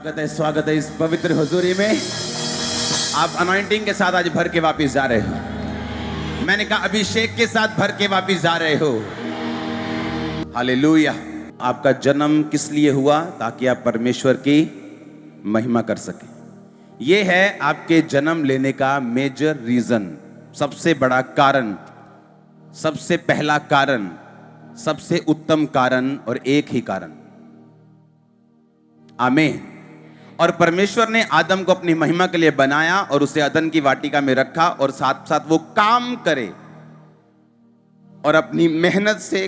स्वागत है इस पवित्र हुजूरी में। आप अनॉइंटिंग के साथ आज भर के वापस जा रहे हो। मैंने कहा अभिषेक के साथ भर के वापस जा रहे हो। हालेलुया। आपका जन्म किस लिए हुआ? ताकि आप परमेश्वर की महिमा कर सकें। यह है आपके जन्म लेने का मेजर रीजन, सबसे बड़ा कारण, सबसे पहला कारण, सबसे उत्तम कारण और एक ही कारण। आमीन। और परमेश्वर ने आदम को अपनी महिमा के लिए बनाया और उसे अदन की वाटिका में रखा और साथ साथ वो काम करे और अपनी मेहनत से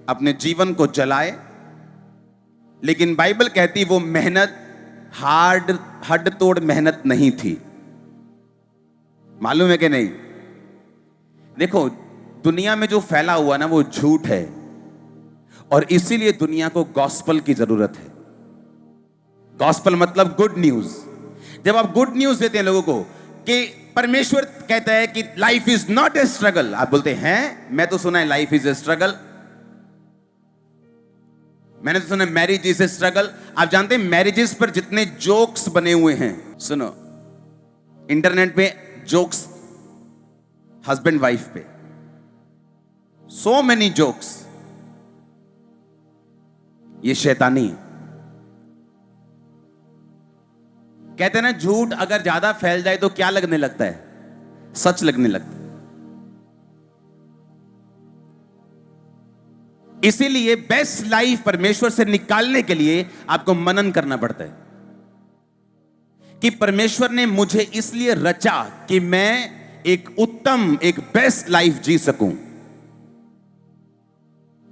अपने जीवन को जलाए। लेकिन बाइबल कहती वो मेहनत हड तोड़ मेहनत नहीं थी। मालूम है कि नहीं? देखो, दुनिया में जो फैला हुआ ना वो झूठ है और इसीलिए दुनिया को गॉस्पल की जरूरत है। गॉस्पल मतलब गुड न्यूज। जब आप गुड न्यूज देते हैं लोगों को कि परमेश्वर कहता है कि life is not a struggle, आप बोलते हैं मैं तो सुना है लाइफ इज ए स्ट्रगल, मैंने तो सुना है मैरिज इज ए स्ट्रगल। आप जानते हैं मैरिजेस पर जितने जोक्स बने हुए हैं, सुनो, इंटरनेट पे जोक्स हस्बैंड वाइफ पे, सो मेनी जोक्स, ये शैतानी है। कहते हैं ना, झूठ अगर ज्यादा फैल जाए तो क्या लगने लगता है? सच लगने लगता है। इसीलिए बेस्ट लाइफ परमेश्वर से निकालने के लिए आपको मनन करना पड़ता है कि परमेश्वर ने मुझे इसलिए रचा कि मैं एक उत्तम, एक बेस्ट लाइफ जी सकूं।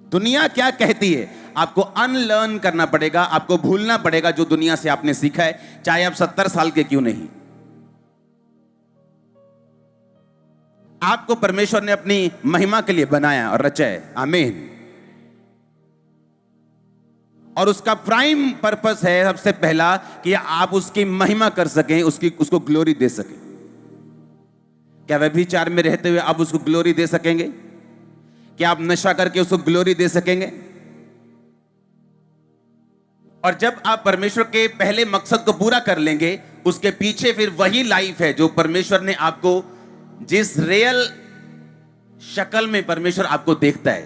दुनिया क्या कहती है आपको अनलर्न करना पड़ेगा, आपको भूलना पड़ेगा जो दुनिया से आपने सीखा है, चाहे आप 70 साल के क्यों नहीं। आपको परमेश्वर ने अपनी महिमा के लिए बनाया और रचा है। आमीन। और उसका प्राइम पर्पस है सबसे पहला कि आप उसकी महिमा कर सकें, उसको ग्लोरी दे सकें। क्या व्यभिचार में रहते हुए आप उसको ग्लोरी दे सकेंगे? क्या आप नशा करके उसको ग्लोरी दे सकेंगे? और जब आप परमेश्वर के पहले मकसद को पूरा कर लेंगे, उसके पीछे फिर वही लाइफ है जो परमेश्वर ने आपको, जिस रियल शक्ल में परमेश्वर आपको देखता है।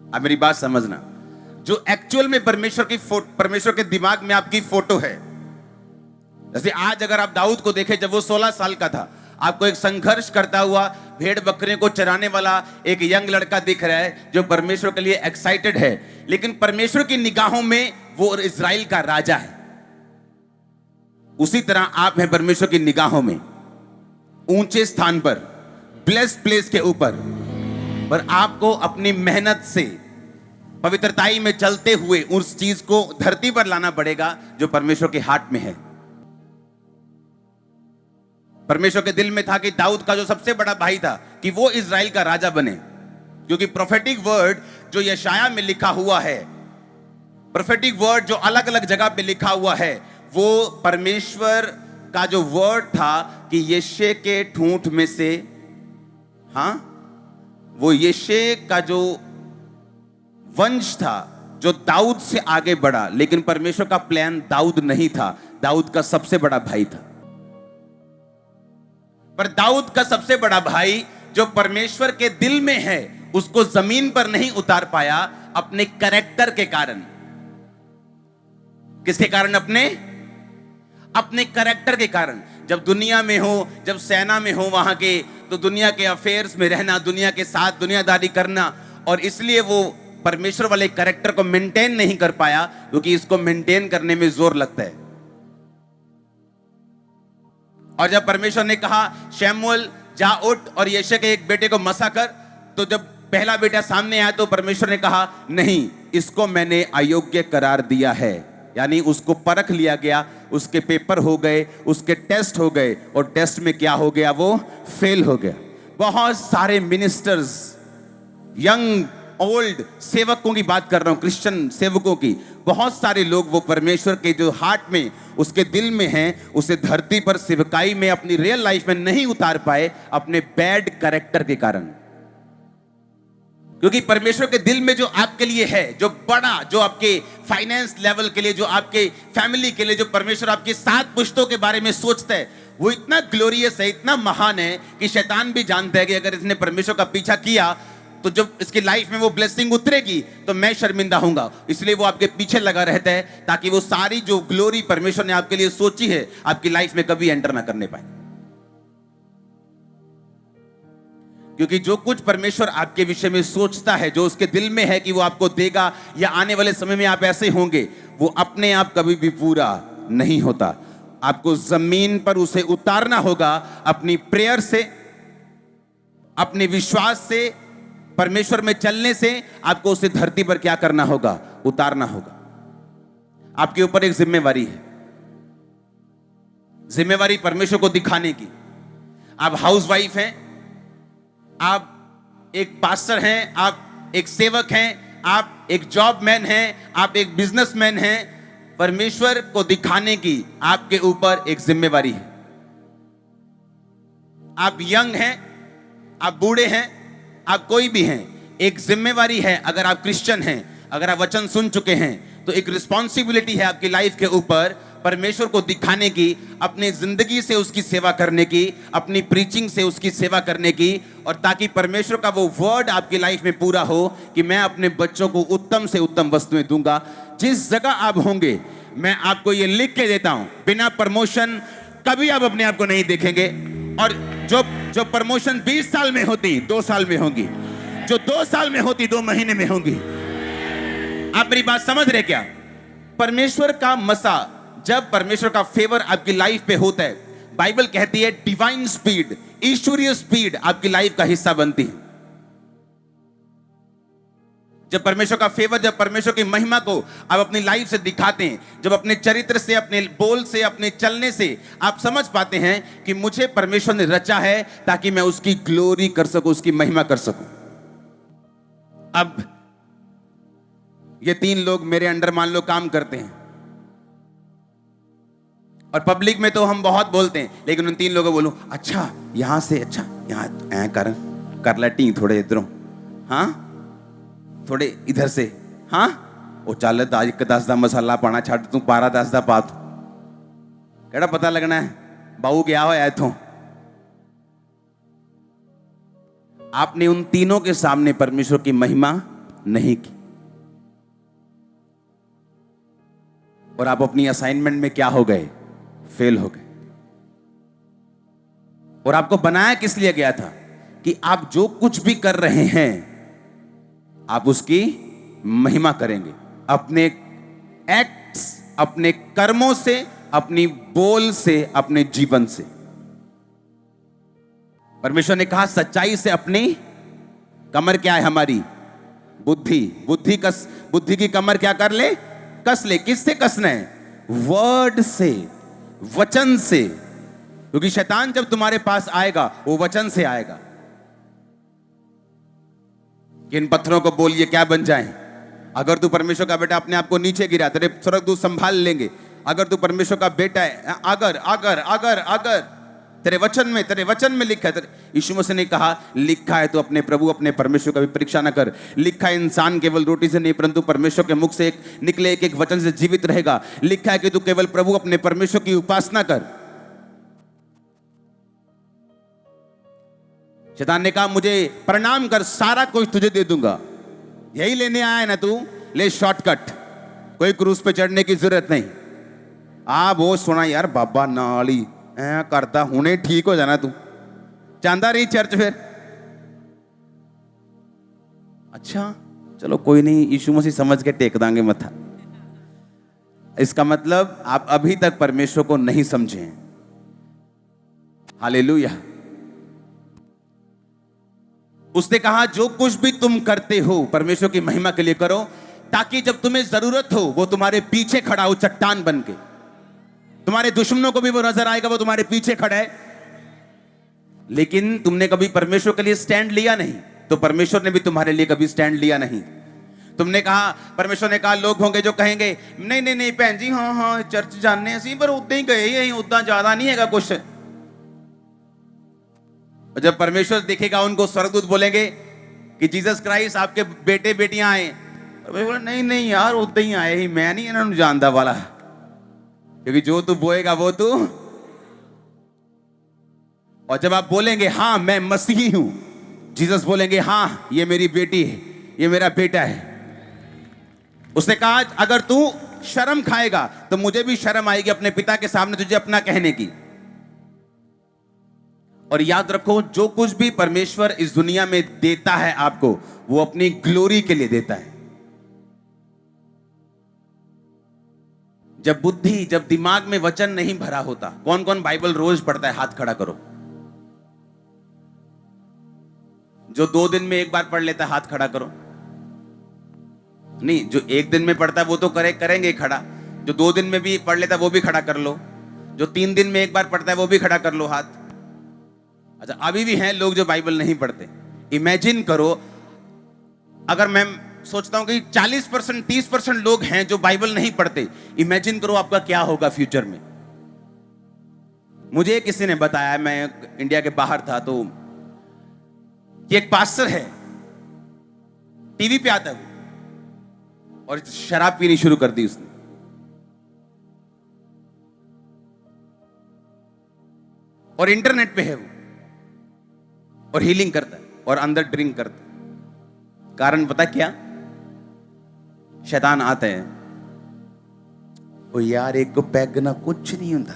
आप मेरी बात समझना, जो एक्चुअल में परमेश्वर के दिमाग में आपकी फोटो है। जैसे आज अगर आप दाऊद को देखें, जब वो 16 साल का था, आपको एक संघर्ष करता हुआ भेड़ बकरियों को चराने वाला एक यंग लड़का दिख रहा है जो परमेश्वर के लिए एक्साइटेड है, लेकिन परमेश्वर की निगाहों में वो इजराइल का राजा है। उसी तरह आप हैं परमेश्वर की निगाहों में, ऊंचे स्थान पर, ब्लेस्ड प्लेस के ऊपर। पर आपको अपनी मेहनत से पवित्रताई में चलते हुए उस चीज को धरती पर लाना पड़ेगा जो परमेश्वर के हाथ में है। परमेश्वर के दिल में था कि दाऊद का जो सबसे बड़ा भाई था कि वो इजराइल का राजा बने, क्योंकि प्रोफेटिक वर्ड जो यशाया में लिखा हुआ है, प्रोफेटिक वर्ड जो अलग अलग जगह पे लिखा हुआ है, वो परमेश्वर का जो वर्ड था कि यशे के ठूंठ में से, हाँ, वो यशे का जो वंश था जो दाऊद से आगे बढ़ा, लेकिन परमेश्वर का प्लान दाऊद नहीं था, दाऊद का सबसे बड़ा भाई था। पर दाऊद का सबसे बड़ा भाई जो परमेश्वर के दिल में है, उसको जमीन पर नहीं उतार पाया अपने कैरेक्टर के कारण। किसके कारण? अपने कैरेक्टर के कारण। जब दुनिया में हो, जब सेना में हो वहां के, तो दुनिया के अफेयर्स में रहना, दुनिया के साथ दुनियादारी करना, और इसलिए वो परमेश्वर वाले कैरेक्टर को मेंटेन नहीं कर पाया, क्योंकि इसको मेंटेन करने में जोर लगता है। और जब परमेश्वर ने कहा शमूएल जा उठ और यशे के एक बेटे को मसा कर, तो जब पहला बेटा सामने आया तो परमेश्वर ने कहा नहीं, इसको मैंने अयोग्य करार दिया है। यानी उसको परख लिया गया, उसके पेपर हो गए, उसके टेस्ट हो गए, और टेस्ट में क्या हो गया? वो फेल हो गया। बहुत सारे मिनिस्टर्स, यंग ओल्ड सेवकों की बात कर रहा हूं, क्रिश्चियन सेवकों की, बहुत सारे लोग वो परमेश्वर के जो हार्ट में, उसके दिल में हैं, उसे धरती पर सेवकाई में, अपनी रियल लाइफ में नहीं उतार पाए अपने बैड कैरेक्टर के कारण। क्योंकि परमेश्वर के दिल में जो आपके लिए है, जो बड़ा, जो आपके फाइनेंस लेवल के लिए, जो आपके फैमिली के लिए, जो परमेश्वर आपकी 7 पुश्तों के बारे में सोचता है, वो इतना ग्लोरियस है, इतना महान है कि शैतान भी जानता है कि अगर इसने परमेश्वर का पीछा किया तो जब इसकी लाइफ में वो ब्लेसिंग उतरेगी तो मैं शर्मिंदा होऊंगा। इसलिए वो आपके पीछे लगा रहता है ताकि वो सारी जो ग्लोरी परमेश्वर ने आपके लिए सोची है आपकी लाइफ में कभी एंटर ना करने पाए। क्योंकि जो कुछ परमेश्वर आपके विषय में सोचता है, जो उसके दिल में है कि वो आपको देगा या आने वाले समय में आप ऐसे होंगे, वो अपने आप कभी भी पूरा नहीं होता। आपको जमीन पर उसे उतारना होगा अपनी प्रेयर से, अपने विश्वास से, परमेश्वर में चलने से। आपको उसे धरती पर क्या करना होगा? उतारना होगा। आपके ऊपर एक जिम्मेवारी है, जिम्मेवारी परमेश्वर को दिखाने की। आप हाउसवाइफ हैं, आप एक पास्टर हैं, आप एक सेवक हैं, आप एक जॉबमैन हैं, आप एक बिजनेसमैन हैं। परमेश्वर को दिखाने की आपके ऊपर एक जिम्मेवारी है। आप यंग हैं, आप बूढ़े हैं, आप कोई भी हैं, एक जिम्मेवारी है। अगर आप क्रिश्चियन हैं, अगर आप वचन सुन चुके हैं, तो एक रिस्पॉन्सिबिलिटी है आपकी लाइफ के ऊपर परमेश्वर को दिखाने की, अपनी जिंदगी से उसकी सेवा करने की, अपनी प्रीचिंग से उसकी सेवा करने की, और ताकि परमेश्वर का वो वर्ड आपकी लाइफ में पूरा हो कि मैं अपने बच्चों को उत्तम से उत्तम वस्तुएं दूंगा। जिस जगह आप होंगे, मैं आपको ये लिख के देता हूं, बिना प्रमोशन कभी आप अपने आप को नहीं देखेंगे। और जो प्रमोशन 20 साल में होती 2 साल में होंगी, जो 2 साल में होती 2 महीने में होंगी। आप मेरी बात समझ रहे क्या? परमेश्वर का मसा, जब परमेश्वर का फेवर आपकी लाइफ पे होता है, बाइबल कहती है डिवाइन स्पीड, ईश्वरीय स्पीड आपकी लाइफ का हिस्सा बनती है। जब परमेश्वर का फेवर, जब परमेश्वर की महिमा को आप अपनी लाइफ से दिखाते हैं, जब अपने चरित्र से, अपने बोल से, अपने चलने से आप समझ पाते हैं कि मुझे परमेश्वर ने रचा है ताकि मैं उसकी ग्लोरी कर सकूं, उसकी महिमा कर सकूं। अब ये 3 लोग मेरे अंडर मान लो काम करते हैं, और पब्लिक में तो हम बहुत बोलते हैं, लेकिन उन 3 लोगों को बोलूं, अच्छा यहां से, अच्छा यहां कर लटी थोड़े इधरों, हाँ थोड़े इधर से, हाँ वो चल 10 दा मसाला पाना छड़ तू 12-10 दा पा तू, केड़ा पता लगना है बाऊ गया होया इथों। आपने उन तीनों के सामने परमेश्वर की महिमा नहीं की, और आप अपनी असाइनमेंट में क्या हो गए? फेल हो गए। और आपको बनाया किस लिए गया था? कि आप जो कुछ भी कर रहे हैं आप उसकी महिमा करेंगे, अपने एक्ट्स, अपने कर्मों से, अपनी बोल से, अपने जीवन से। परमेश्वर ने कहा सच्चाई से अपनी कमर क्या है हमारी? बुद्धि। बुद्धि की कमर क्या कर ले? कस ले। किससे कसना है? वर्ड से, वचन से। क्योंकि शैतान जब तुम्हारे पास आएगा वो वचन से आएगा। इन पत्थरों को बोलिए क्या बन जाएं। अगर तू परमेश्वर का बेटा अपने आप को नीचे गिरा, तेरे स्वर्गदूत संभाल लेंगे। अगर तू परमेश्वर का बेटा है, अगर तेरे वचन में लिखा है, यीशु मसीह ने कहा लिखा है तो अपने प्रभु अपने परमेश्वर का भी परीक्षा न कर। लिखा है इंसान केवल रोटी से नहीं परंतु परमेश्वर के मुख से एक निकले एक वचन से जीवित रहेगा। लिखा है कि तू केवल प्रभु अपने परमेश्वर की उपासना कर। शैतान ने कहा मुझे प्रणाम कर, सारा कुछ तुझे दे दूंगा। यही लेने आया है ना तू, ले शॉर्टकट, कोई क्रूज पे चढ़ने की जरूरत नहीं। वो सुना यार बाबा नाली ऐ करता हुने ठीक हो जाना, तू चाहता रही चर्च फिर। अच्छा चलो कोई नहीं, यीशु मसीह समझ के टेक दांगे मथा। इसका मतलब आप अभी तक परमेश्वर को नहीं समझे हैं। हालेलुया। उसने कहा जो कुछ भी तुम करते हो परमेश्वर की महिमा के लिए करो, ताकि जब तुम्हें जरूरत हो वो तुम्हारे पीछे खड़ा हो चट्टान बन के। तुम्हारे दुश्मनों को भी वो नजर आएगा, वो तुम्हारे पीछे खड़ा है। लेकिन तुमने कभी परमेश्वर के लिए स्टैंड लिया नहीं, तो परमेश्वर ने भी तुम्हारे लिए कभी स्टैंड लिया नहीं। तुमने कहा, परमेश्वर ने कहा लोग होंगे जो कहेंगे नहीं नहीं नहीं भैन जी, हाँ चर्च जाने असी पर उदा ही गए, उदा ज्यादा नहीं है कुछ। जब परमेश्वर देखेगा उनको, स्वर्गदूत बोलेंगे कि जीसस क्राइस्ट आपके बेटे बेटियां आए, और भाई बोला नहीं नहीं यार उतना ही आए ही, मैं नहीं इन्होंने जानता वाला, क्योंकि जो तू बोएगा वो तू। और जब आप बोलेंगे हाँ मैं मसीही हूं, जीसस बोलेंगे हाँ ये मेरी बेटी है, ये मेरा बेटा है। उसने कहा अगर तू शर्म खाएगा तो मुझे भी शर्म आएगी अपने पिता के सामने तुझे अपना कहने की। और याद रखो जो कुछ भी परमेश्वर इस दुनिया में देता है आपको, वो अपनी ग्लोरी के लिए देता है। जब बुद्धि, जब दिमाग में वचन नहीं भरा होता, कौन कौन बाइबल रोज पढ़ता है? हाथ खड़ा करो। जो 2 दिन में एक बार पढ़ लेता है हाथ खड़ा करो। नहीं, जो 1 दिन में पढ़ता है वो तो करेंगे खड़ा। जो 2 दिन में भी पढ़ लेता है वो भी खड़ा कर लो। जो 3 दिन में एक बार पढ़ता है वो भी खड़ा कर लो हाथ। अच्छा, अभी भी हैं लोग जो बाइबल नहीं पढ़ते। इमेजिन करो, अगर मैं सोचता हूं कि 40% 30% लोग हैं जो बाइबल नहीं पढ़ते, इमेजिन करो आपका क्या होगा फ्यूचर में। मुझे किसी ने बताया, मैं इंडिया के बाहर था, तो कि एक पास्टर है, टीवी पे आता है वो, और शराब पीनी शुरू कर दी उसने। और इंटरनेट पे है वो, और हीलिंग करता है और अंदर ड्रिंक करता है। कारण पता क्या? शैतान आता है, ओ यार एक को पैग ना कुछ नहीं होता,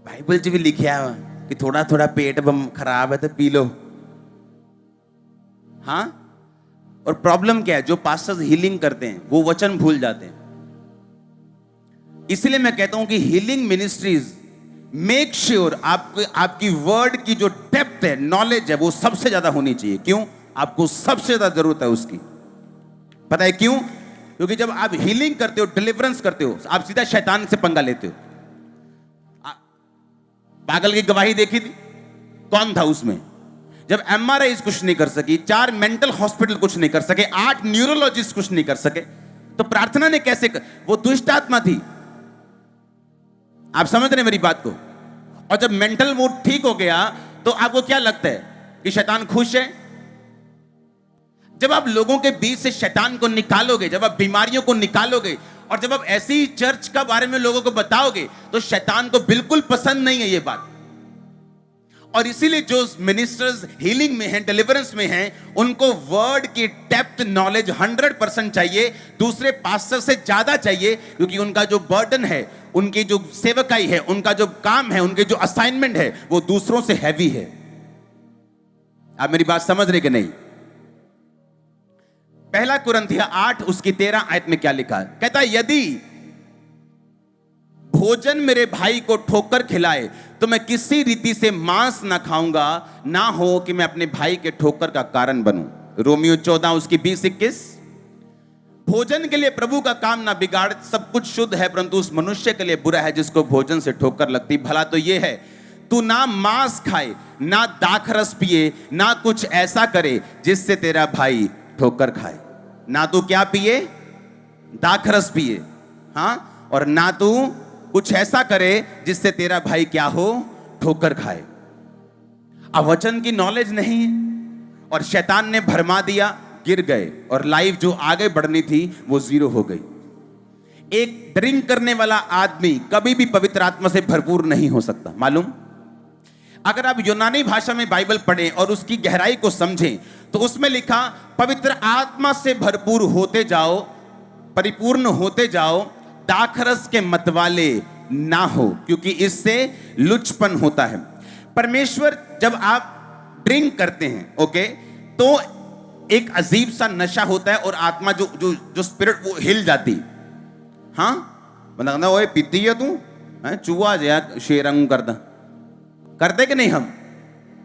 बाइबल च भी लिखा है कि थोड़ा थोड़ा पेट खराब है तो पी लो। हाँ, और प्रॉब्लम क्या है? जो पास्टर्स हीलिंग करते हैं वो वचन भूल जाते हैं। इसलिए मैं कहता हूं कि हीलिंग मिनिस्ट्रीज मेक श्योर आपकी वर्ड की जो डेप्थ है, नॉलेज है, वो सबसे ज्यादा होनी चाहिए। क्यों? आपको सबसे ज्यादा जरूरत है उसकी। पता है क्यों? क्योंकि जब आप हीलिंग करते हो, डिलीवरेंस करते हो, आप सीधा शैतान से पंगा लेते हो। पागल की गवाही देखी थी, कौन था उसमें? जब एमआरआई कुछ नहीं कर सकी, 4 मेंटल हॉस्पिटल कुछ नहीं कर सके, 8 न्यूरोलॉजिस्ट कुछ नहीं कर सके, तो प्रार्थना ने कैसे वो दुष्ट आत्मा थी। आप समझ रहे हैं मेरी बात को? और जब मेंटल मूड ठीक हो गया तो आपको क्या लगता है कि शैतान खुश है? जब आप लोगों के बीच से शैतान को निकालोगे, जब आप बीमारियों को निकालोगे, और जब आप ऐसी चर्च का बारे में लोगों को बताओगे, तो शैतान को बिल्कुल पसंद नहीं है ये बात। और इसीलिए जो मिनिस्टर्स हीलिंग में हैं, डिलीवरेंस में हैं, उनको वर्ड की डेप्थ नॉलेज 100% चाहिए, दूसरे पास्टर से ज्यादा चाहिए, क्योंकि उनका जो बर्डन है, उनकी जो सेवकाई है, उनका जो काम है, उनके जो असाइनमेंट है, वो दूसरों से हैवी है। आप मेरी बात समझ रहे कि नहीं? पहला कुरिन्थियों 8 उसकी 13 आयत में क्या लिखा है? कहता है यदि भोजन मेरे भाई को ठोकर खिलाए तो मैं किसी रीति से मांस ना खाऊंगा, ना हो कि मैं अपने भाई के ठोकर का कारण बनूं। रोमियो 14 उसकी 20-21। भोजन के लिए प्रभु का काम ना बिगाड़, सब कुछ शुद्ध है, परंतु उस मनुष्य के लिए बुरा है जिसको भोजन से ठोकर लगती। भला तो यह है, तू ना मांस खाए, ना दाखरस पिए, ना कुछ ऐसा करे जिससे तेरा भाई ठोकर खाए। ना तू क्या पिए? दाखरस पिए, हाँ, और ना तू कुछ ऐसा करे जिससे तेरा भाई क्या हो? ठोकर खाए। अब वचन की नॉलेज नहीं है और शैतान ने भरमा दिया, गिर गए, और लाइफ जो आगे बढ़नी थी वो 0 हो गई। एक ड्रिंक करने वाला आदमी कभी भी पवित्र आत्मा से भरपूर नहीं हो सकता, मालूम? अगर आप यूनानी भाषा में बाइबल पढ़ें और उसकी गहराई को समझें तो उसमें लिखा, पवित्र आत्मा से भरपूर होते जाओ, परिपूर्ण होते जाओ, दाखरस के मतवाले ना हो, क्योंकि इससे लुचपन होता है। परमेश्वर, जब आप ड्रिंक करते हैं, ओके, तो एक अजीब सा नशा होता है और आत्मा जो स्पिरिट वो हिल जाती। हाँ, मतलब ओए पीती है तू, चूहा जया शेरंग करते कि नहीं हम?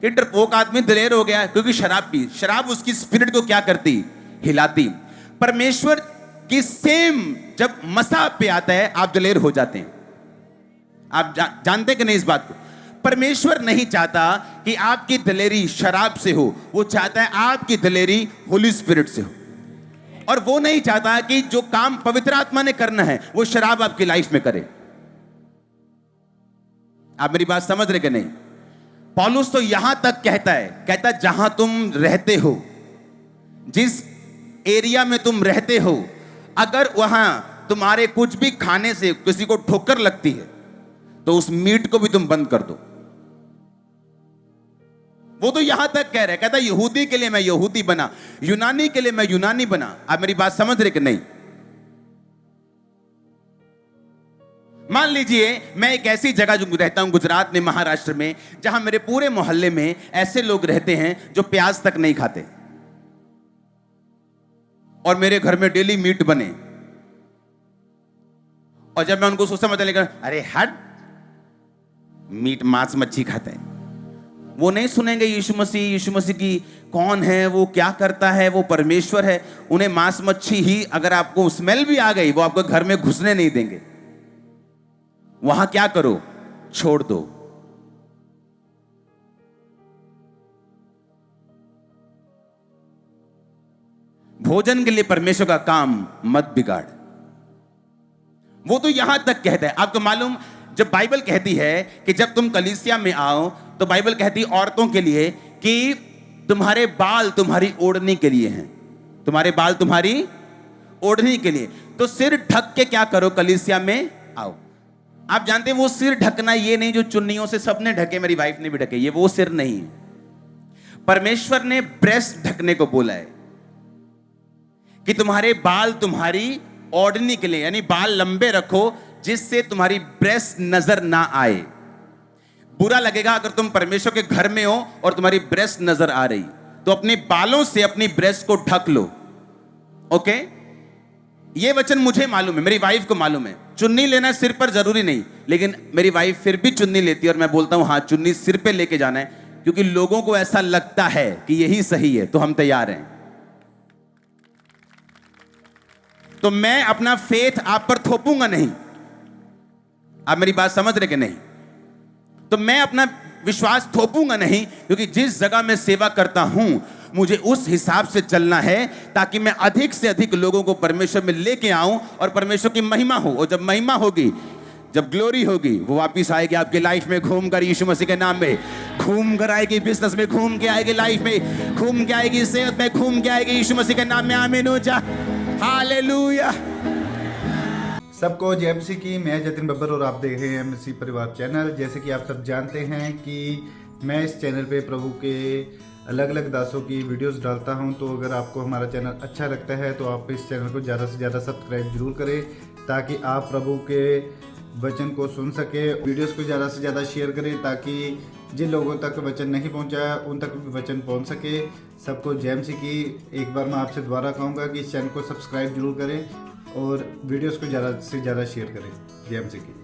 कि डरपोक आदमी दिलेर हो गया क्योंकि शराब पी। शराब उसकी स्पिरिट को क्या करती? हिलाती। परमेश्वर की सेम जब मसा पे आता है आप दिलेर हो जाते हैं। आप जानते कि नहीं इस बात को? परमेश्वर नहीं चाहता कि आपकी दिलेरी शराब से हो, वो चाहता है आपकी दिलेरी होली स्पिरिट से हो। और वो नहीं चाहता कि जो काम पवित्र आत्मा ने करना है वो शराब आपकी लाइफ में करे। आप मेरी बात समझ रहे कि नहीं? पौलुस तो यहां तक कहता जहां तुम रहते हो, जिस एरिया में तुम रहते हो, अगर वहां तुम्हारे कुछ भी खाने से किसी को ठोकर लगती है तो उस मीट को भी तुम बंद कर दो। वो तो यहां तक कह रहा है, कहता यहूदी के लिए मैं यहूदी बना, यूनानी के लिए मैं यूनानी बना। आप मेरी बात समझ रहे कि नहीं? मान लीजिए मैं एक ऐसी जगह जो रहता हूं गुजरात में, महाराष्ट्र में, जहां मेरे पूरे मोहल्ले में ऐसे लोग रहते हैं जो प्याज तक नहीं खाते, और मेरे घर में डेली मीट बने, और जब मैं उनको सोचता मतलब अरे हट, मीट मांस मच्छी खाते हैं, वो नहीं सुनेंगे यीशु मसीह की कौन है, वो क्या करता है, वो परमेश्वर है। उन्हें मांस मच्छी ही, अगर आपको स्मेल भी आ गई, वो आपको घर में घुसने नहीं देंगे। वहां क्या करो? छोड़ दो। भोजन के लिए परमेश्वर का काम मत बिगाड़। वो तो यहां तक कहता है। आपको मालूम, जब बाइबल कहती है कि जब तुम कलीसिया में आओ, तो बाइबल कहती है औरतों के लिए कि तुम्हारे बाल तुम्हारी ओढ़नी के लिए हैं, तुम्हारे बाल तुम्हारी ओढ़नी के लिए। तो सिर ढक के क्या करो? कलीसिया में आओ। आप जानते हैं वो सिर ढकना ये नहीं जो चुन्नियों से सबने ढके, मेरी वाइफ ने भी ढके, ये वो सिर नहीं है। परमेश्वर ने ब्रेस्ट ढकने को बोला है कि तुम्हारे बाल तुम्हारी ओढ़नी के लिए, यानी बाल लंबे रखो जिससे तुम्हारी ब्रेस्ट नजर ना आए। बुरा लगेगा अगर तुम परमेश्वर के घर में हो और तुम्हारी ब्रेस्ट नजर आ रही, तो अपने बालों से अपनी ब्रेस्ट को ढक लो। ओके, ये वचन मुझे मालूम है, मेरी वाइफ को मालूम है। चुन्नी लेना सिर पर जरूरी नहीं, लेकिन मेरी वाइफ फिर भी चुन्नी लेती है, और मैं बोलता हूं हाँ, चुन्नी सिर पे लेके जाना है, क्योंकि लोगों को ऐसा लगता है कि यही सही है, तो हम तैयार हैं। तो मैं अपना फेथ आप पर थोपूंगा नहीं। आप मेरी बात समझ रहे कि नहीं? तो मैं अपना विश्वास थोपूंगा नहीं, क्योंकि जिस जगह मैं सेवा करता हूं मुझे उस हिसाब से चलना है, ताकि मैं अधिक से अधिक लोगों को परमेश्वर में लेके आऊं और परमेश्वर की महिमा हो। और जब महिमा होगी, जब ग्लोरी होगी, वो वापिस आएगी आपकी लाइफ में घूमकर, यीशु मसीह के नाम में घूम कर आएगी, बिजनेस में घूम के आएगी, लाइफ में घूम के आएगी, सेहत में घूम के आएगी, यीशु मसीह के नाम में। आमीन हो जा, हालेलुया। सबको जय मसीह की। मैं जतिन बब्बर और आप देख रहे हैं मसीह परिवार चैनल। जैसे कि आप सब जानते हैं कि मैं इस चैनल पे प्रभु के अलग अलग दासों की वीडियोस डालता हूं, तो अगर आपको हमारा चैनल अच्छा लगता है तो आप इस चैनल को ज़्यादा से ज़्यादा सब्सक्राइब जरूर करें, ताकि आप प्रभु के वचन को सुन सके। वीडियोस को ज़्यादा से ज़्यादा शेयर करें, ताकि जिन लोगों तक वचन नहीं पहुंचा उन तक भी वचन पहुंच सके। सबको जय मसीह की। एक बार मैं आपसे दोबारा कहूँगा कि इस चैनल को सब्सक्राइब जरूर करें और वीडियोस को ज़्यादा से ज़्यादा शेयर करें। जय मसीह की।